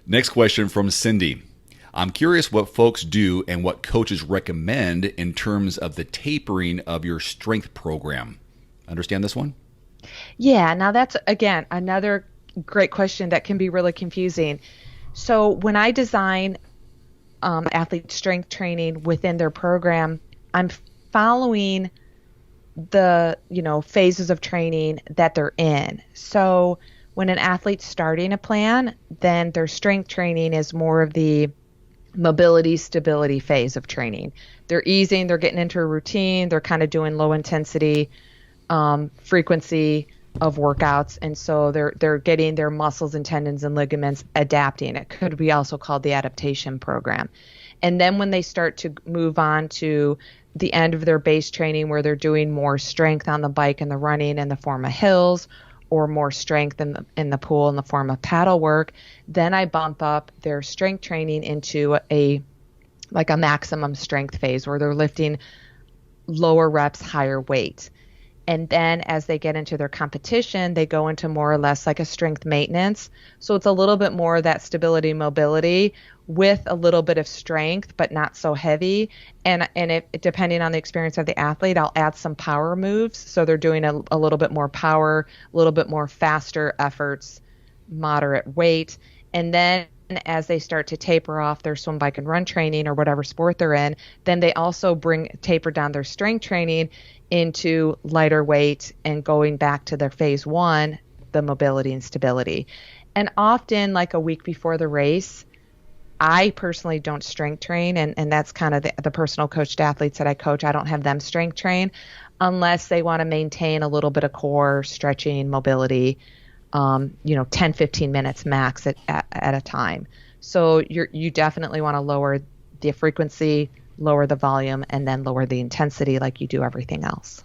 Next question from Cindy. I'm curious what folks do and what coaches recommend in terms of the tapering of your strength program. Understand this one? Yeah, now that's again another great question that can be really confusing. So when I design athlete strength training within their program, I'm following the phases of training that they're in. So when an athlete's starting a plan, then their strength training is more of the mobility stability phase of training. They're easing, they're getting into a routine, they're kind of doing low intensity frequency of workouts, and so they're getting their muscles and tendons and ligaments adapting. It could be also called the adaptation program. And then when they start to move on to the end of their base training where they're doing more strength on the bike and the running in the form of hills, or more strength in the pool in the form of paddle work, then I bump up their strength training into a maximum strength phase where they're lifting lower reps, higher weight. And then as they get into their competition, they go into more or less like a strength maintenance. So it's a little bit more of that stability, mobility with a little bit of strength, but not so heavy. And if, depending on the experience of the athlete, I'll add some power moves. So they're doing a little bit more power, a little bit more faster efforts, moderate weight. And then as they start to taper off their swim, bike, and run training or whatever sport they're in, then they also taper down their strength training into lighter weight and going back to their phase one, the mobility and stability. And often like a week before the race, I personally don't strength train, and that's kind of the personal coached athletes that I coach. I don't have them strength train unless they want to maintain a little bit of core stretching, mobility, 10, 15 minutes max at a time. So you definitely want to lower the frequency, lower the volume, and then lower the intensity like you do everything else.